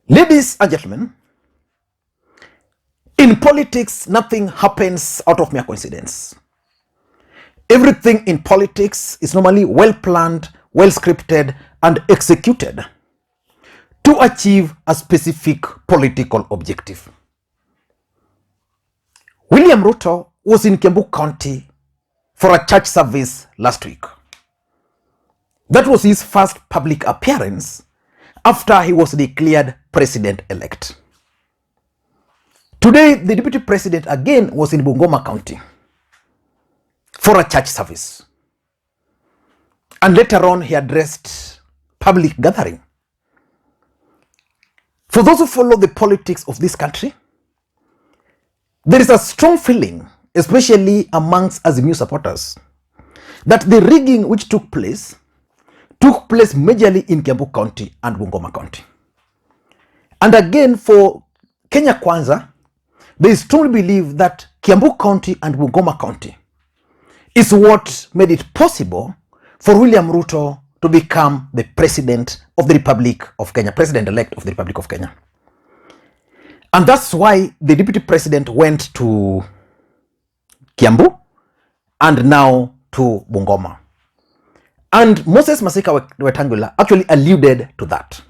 Ladies and gentlemen, in politics, nothing happens out of mere coincidence. Everything in politics is normally well planned, well scripted, and executed to achieve a specific political objective. William Ruto was in Kiambu County for a church service last week. That was his first public appearance after he was declared president-elect. Today, the deputy president again was in Bungoma County for a church service. And later on, he addressed public gathering. For those who follow the politics of this country, there is a strong feeling, especially amongst Azimio supporters, that the rigging which took place majorly in Kiambu County and Bungoma County. And again, for Kenya Kwanza, they strongly believe that Kiambu County and Bungoma County is what made it possible for William Ruto to become the president of the Republic of Kenya, president-elect of the Republic of Kenya. And that's why the deputy president went to Kiambu and now to Bungoma. And Moses Masika Wetangula actually alluded to that.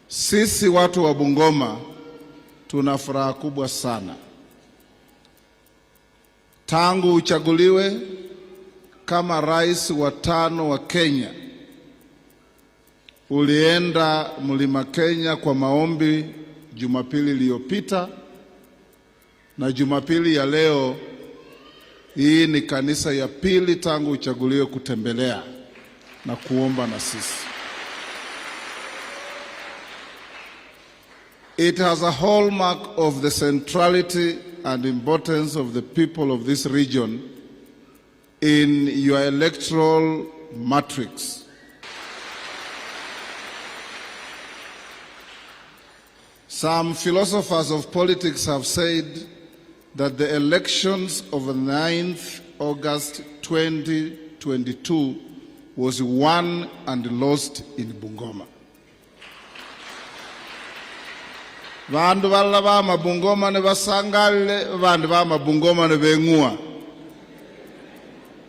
Sisi watu wa Bungoma tuna furaha kubwa sana. Tangu uchaguliwe kama rais wa 5 wa Kenya, ulienda Mlima Kenya kwa maombi Jumapili iliyopita, na Jumapili ya leo hii ni kanisa ya pili tangu uchaguliwe kutembelea na kuomba na sisi. It has a hallmark of the centrality and importance of the people of this region in your electoral matrix. Some philosophers of politics have said that the elections of the 9th August 2022 was won and lost in Bungoma. Vandu valla va mabungoma ne vasangale, vandu va mabungoma ne vengua.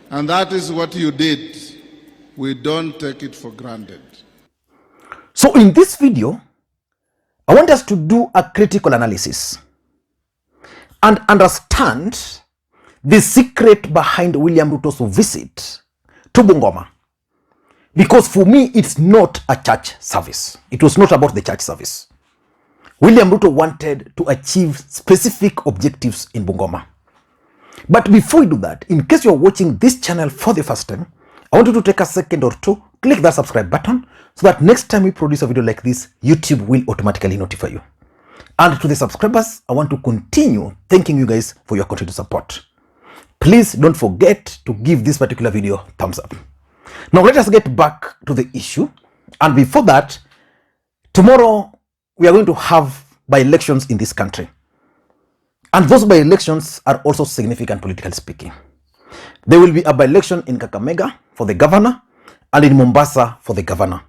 And that is what you did. We don't take it for granted. So in this video, I want us to do a critical analysis and understand the secret behind William Ruto's visit to Bungoma. Because for me, it's not a church service. It was not about the church service. William Ruto wanted to achieve specific objectives in Bungoma. But before we do that, in case you're watching this channel for the first time, I want you to take a second or two, click that subscribe button so that next time we produce a video like this, YouTube will automatically notify you. And to the subscribers, I want to continue thanking you guys for your continued support. Please don't forget to give this particular video thumbs up. Now let us get back to the issue. And before that, tomorrow we are going to have by-elections in this country. And those by-elections are also significant politically speaking. There will be a by-election in Kakamega for the governor and in Mombasa for the governor.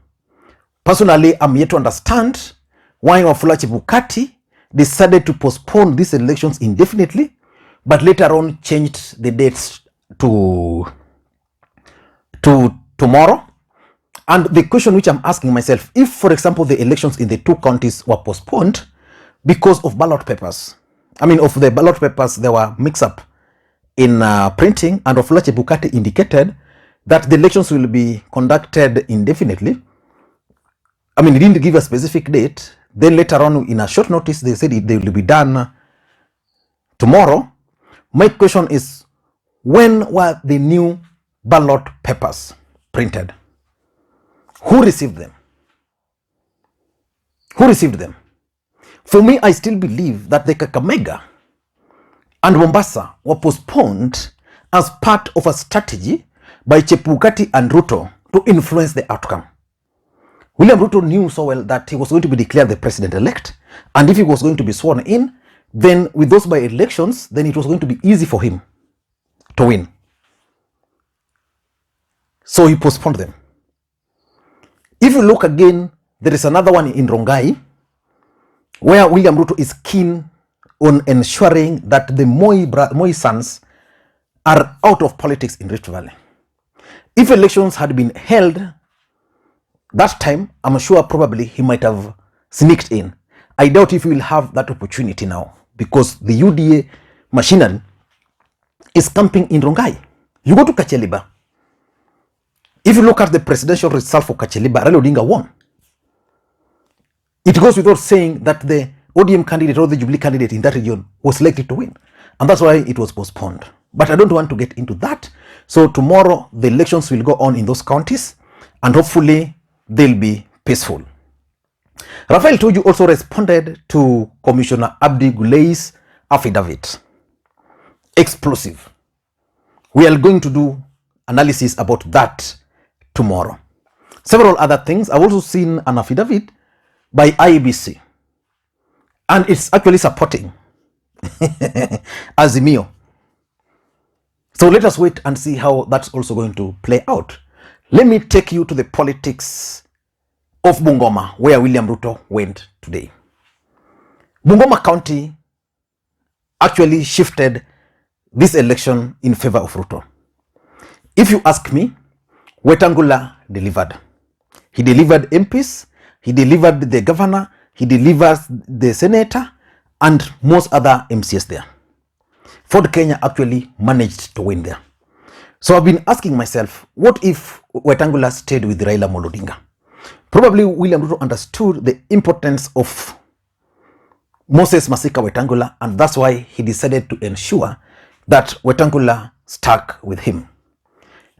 Personally, I'm yet to understand why Wafula Chebukati decided to postpone these elections indefinitely, but later on changed the dates to tomorrow. And the question which I'm asking myself, if, for example, the elections in the 2 counties were postponed because of ballot papers, of the ballot papers, there were mix-up in printing, and Wafula Chebukati indicated that the elections will be conducted indefinitely. He didn't give a specific date. Then later on, in a short notice, they said they will be done tomorrow. My question is, when were the new ballot papers printed? Who received them? Who received them? For me, I still believe that the Kakamega and Mombasa were postponed as part of a strategy by Chebukati and Ruto to influence the outcome. William Ruto knew so well that he was going to be declared the president-elect, and if he was going to be sworn in, then with those by-elections, then it was going to be easy for him to win. So he postponed them. If you look again, there is another one in Rongai where William Ruto is keen on ensuring that the Moi sons are out of politics in Rift Valley. If elections had been held that time, I'm sure probably he might have sneaked in. I doubt if he will have that opportunity now, because the UDA machinery is camping in Rongai. You go to Kacheliba. If you look at the presidential result for Kacheliba, Raila Odinga won. It goes without saying that the ODM candidate or the Jubilee candidate in that region was likely to win. And that's why it was postponed. But I don't want to get into that. So tomorrow, the elections will go on in those counties, and hopefully they'll be peaceful. Raphael Tuju also responded to Commissioner Abdi Gulei's affidavit. Explosive. We are going to do analysis about that tomorrow. Several other things. I've also seen an affidavit by IEBC, and it's actually supporting Azimio. So let us wait and see how that's also going to play out. Let me take you to the politics of Bungoma, where William Ruto went today. Bungoma County actually shifted this election in favor of Ruto. If you ask me, Wetangula delivered. He delivered MPs, he delivered the governor, he delivers the senator, and most other MCs there. Ford Kenya actually managed to win there. So I've been asking myself, what if Wetangula stayed with Raila Odinga? Probably William Ruto understood the importance of Moses Masika Wetangula, and that's why he decided to ensure that Wetangula stuck with him.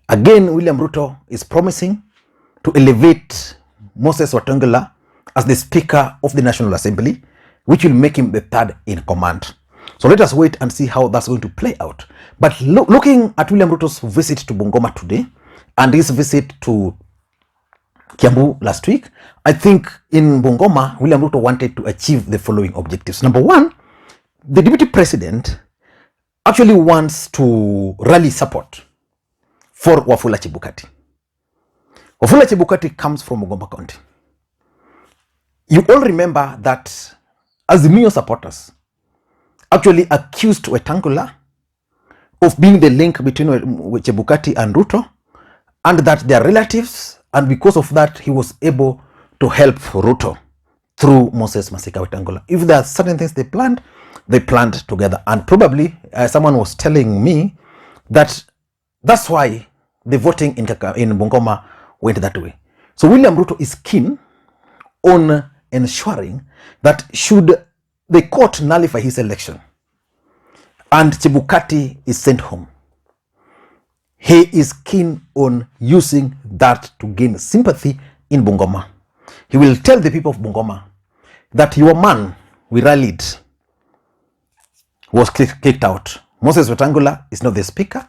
Again, William Ruto is promising to elevate Moses Wetangula as the Speaker of the National Assembly, which will make him the third in command. So let us wait and see how that's going to play out. But looking at William Ruto's visit to Bungoma today and his visit to Kiambu last week, I think in Bungoma, William Ruto wanted to achieve the following objectives. Number one, the Deputy President actually wants to rally support for Wafula Chebukati. Wafula Chebukati comes from Bungoma County. You all remember that Azimio supporters actually accused Wetangula of being the link between Chebukati and Ruto, and that they are relatives, and because of that, he was able to help Ruto through Moses Masika Wetangula. If there are certain things they planned together. And probably someone was telling me that that's why the voting in Bungoma went that way. So William Ruto is keen on ensuring that should the court nullify his election and Chebukati is sent home, he is keen on using that to gain sympathy in Bungoma. He will tell the people of Bungoma that your man we rallied was kicked out. Moses Wetangula is not the speaker,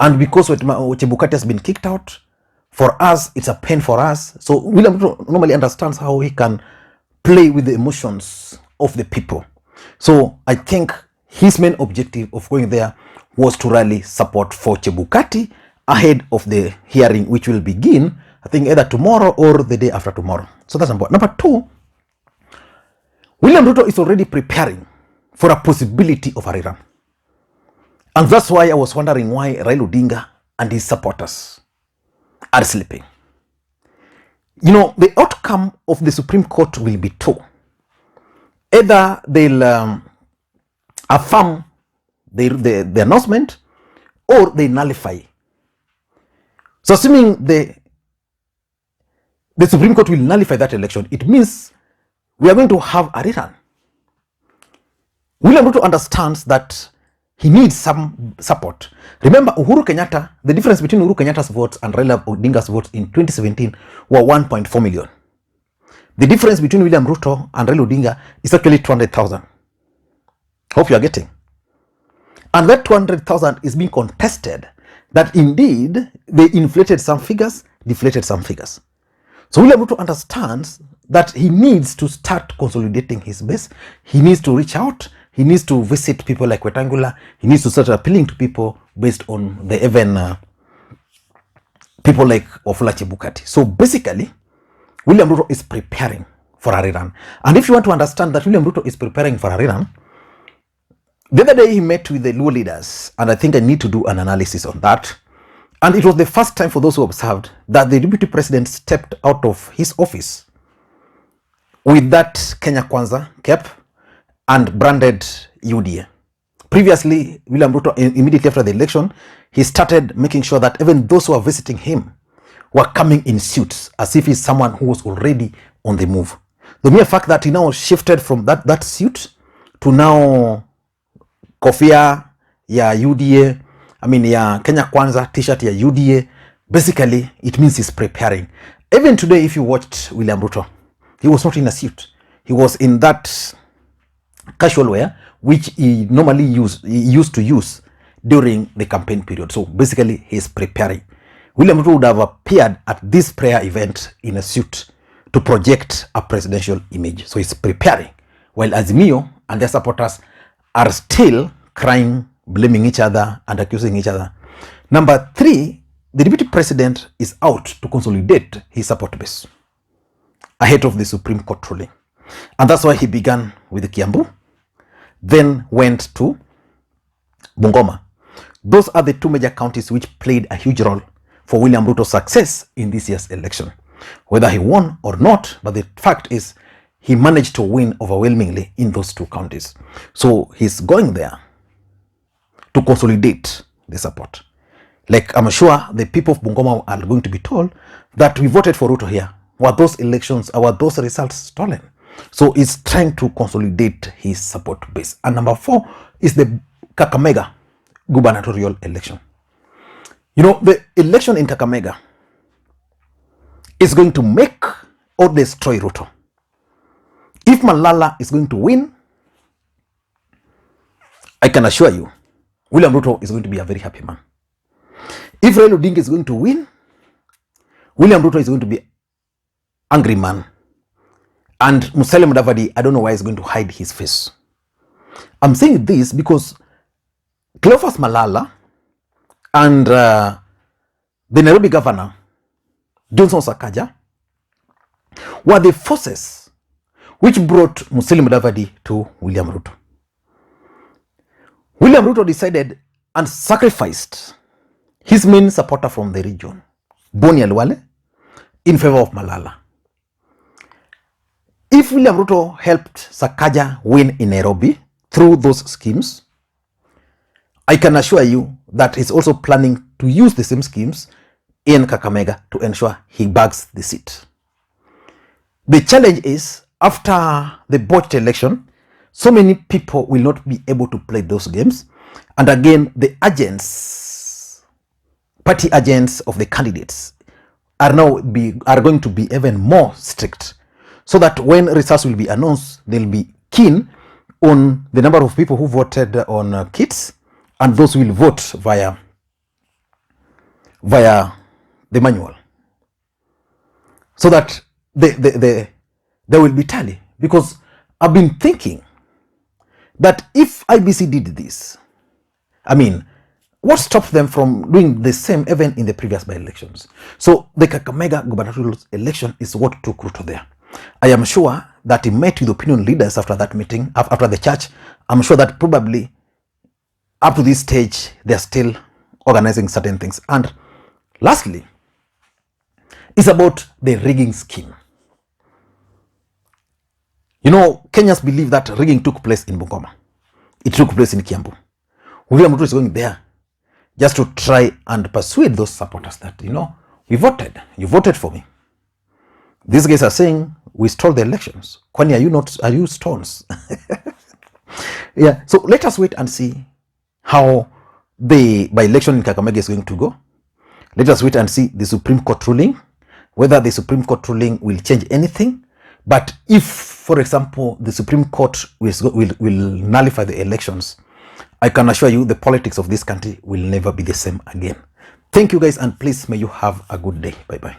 and because Chebukati has been kicked out, for us it's a pain for us. So William normally understands how he can play with the emotions of the people. So I think his main objective of going there was to rally support for Chebukati ahead of the hearing, which will begin, I think, either tomorrow or the day after tomorrow. So that's number one. Number two, William Ruto is already preparing for a possibility of a rerun. And that's why I was wondering why Raila Odinga and his supporters are sleeping. You know, the outcome of the Supreme Court will be two. Either they'll affirm the announcement, or they nullify. So assuming the Supreme Court will nullify that election, it means we are going to have a rerun. William Ruto understands that he needs some support. Remember, Uhuru Kenyatta, the difference between Uhuru Kenyatta's votes and Raila Odinga's votes in 2017 were 1.4 million. The difference between William Ruto and Raila Odinga is actually 200,000. Hope you are getting. And that 200,000 is being contested, that indeed they inflated some figures, deflated some figures. So William Ruto understands that he needs to start consolidating his base. He needs to reach out. He needs to visit people like Wetangula. He needs to start appealing to people based on the even people like Wafula Chebukati. So basically, William Ruto is preparing for a rerun. And if you want to understand that William Ruto is preparing for a rerun, the other day he met with the Luo leaders, and I think I need to do an analysis on that. And it was the first time for those who observed that the deputy president stepped out of his office with that Kenya Kwanza cap and branded UDA. Previously, William Ruto, immediately after the election, he started making sure that even those who are visiting him were coming in suits, as if he's someone who was already on the move. The mere fact that he now shifted from that suit to now kofia ya UDA, ya Kenya Kwanza, t-shirt ya UDA, basically it means he's preparing. Even today, if you watched William Ruto, he was not in a suit. He was in that casual wear which he normally used to use during the campaign period. So basically he's preparing. William Ruto would have appeared at this prayer event in a suit to project a presidential image. So he's preparing, while Azimio and their supporters are still crying, blaming each other and accusing each other. Number 3, the deputy president is out to consolidate his support base ahead of the Supreme Court ruling. And that's why he began with Kiambu, then went to Bungoma. Those are the 2 major counties which played a huge role for William Ruto's success in this year's election. Whether he won or not, but the fact is he managed to win overwhelmingly in those 2 counties. So he's going there to consolidate the support. Like, I'm sure the people of Bungoma are going to be told that we voted for Ruto here. Were those elections, were those results stolen? So he's trying to consolidate his support base. And number 4 is the Kakamega gubernatorial election. The election in Kakamega is going to make or destroy Ruto. If Malala is going to win, I can assure you, William Ruto is going to be a very happy man. If Raila Odinga is going to win, William Ruto is going to be an angry man. And Musalia Mudavadi, I don't know why he's going to hide his face. I'm saying this because Cleophas Malala and the Nairobi governor, Johnson Sakaja, were the forces which brought Musalia Mudavadi to William Ruto. William Ruto decided and sacrificed his main supporter from the region, Boni Alwale, in favor of Malala. If William Ruto helped Sakaja win in Nairobi through those schemes, I can assure you that he's also planning to use the same schemes in Kakamega to ensure he bags the seat. The challenge is, after the botched election, so many people will not be able to play those games. And again, the agents, party agents of the candidates are going to be even more strict, so that when results will be announced, they'll be keen on the number of people who voted on kits and those who will vote via the manual, so that there will be tally. Because I've been thinking that if IBC did this, what stopped them from doing the same even in the previous by-elections? So the Kakamega gubernatorial election is what took Ruto there. I am sure that he met with opinion leaders after that meeting, after the church. I'm sure that probably up to this stage, they're still organizing certain things. And lastly, it's about the rigging scheme. Kenyans believe that rigging took place in Bungoma. It took place in Kiambu. William Ruto is going there just to try and persuade those supporters that, we voted. You voted for me. These guys are saying we stole the elections. Kwani, are you stones? Yeah. So let us wait and see how the by-election in Kakamega is going to go. Let us wait and see the Supreme Court ruling, whether the Supreme Court ruling will change anything. But if, for example, the Supreme Court will nullify the elections, I can assure you the politics of this country will never be the same again. Thank you guys, and please may you have a good day. Bye-bye.